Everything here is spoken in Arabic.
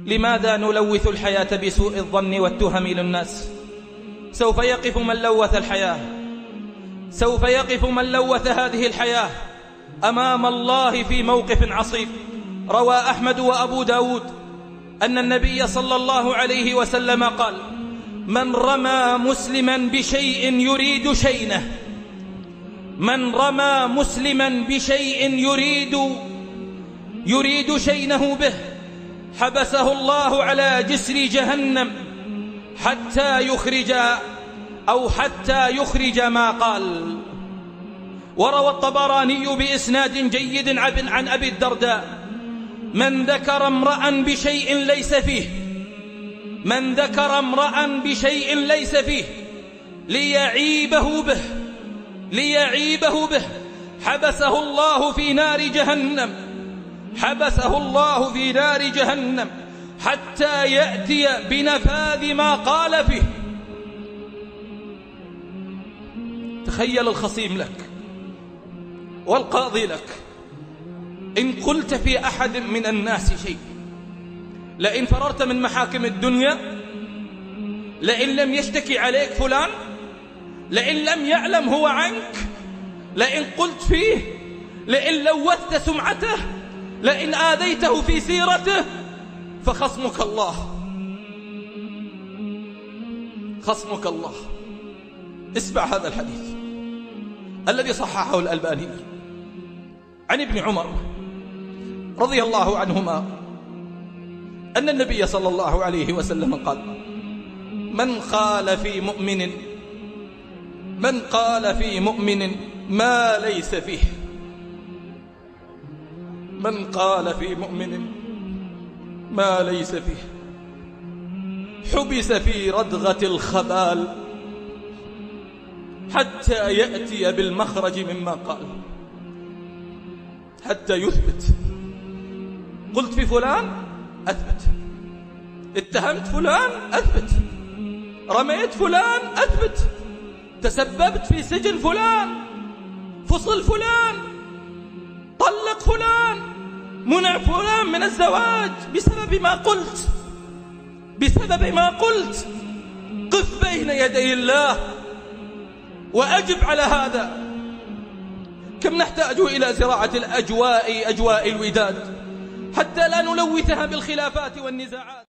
لماذا نلوث الحياة بسوء الظن والتهم للناس؟ سوف يقف من لوث الحياة، سوف يقف من لوث هذه الحياة أمام الله في موقف عصيب. روى أحمد وأبو داود أن النبي صلى الله عليه وسلم قال: من رمى مسلما بشيء يريد شينه، من رمى مسلما بشيء يريد شينه به حبسه الله على جسر جهنم حتى يخرج ما قال. وروى الطبراني بإسناد جيد عن أبي الدرداء: من ذكر امرأ بشيء ليس فيه ليعيبه به حبسه الله في نار جهنم حتى يأتي بنفاذ ما قال فيه. تخيل الخصيم لك والقاضي لك، إن قلت في أحد من الناس شيء، لئن فررت من محاكم الدنيا، لئن لم يشتكي عليك فلان، لئن لم يعلم هو عنك، لئن قلت فيه، لئن لوثت سمعته، لئن آذيته في سيرته، فخصمك الله، خصمك الله. اسمع هذا الحديث الذي صححه الألباني عن ابن عمر رضي الله عنهما أن النبي صلى الله عليه وسلم قال: من قال في مؤمن ما ليس فيه، من قال في مؤمن ما ليس فيه حبس في ردغة الخبال حتى يأتي بالمخرج مما قال، حتى يثبت. قلت في فلان أثبت، اتهمت فلان أثبت، رميت فلان أثبت، تسببت في سجن فلان، فصل فلان، طلق فلان، منع فلان من الزواج بسبب ما قلت. قف بين يدي الله وأجب على هذا. كم نحتاج إلى زراعة أجواء الوداد حتى لا نلوثها بالخلافات والنزاعات.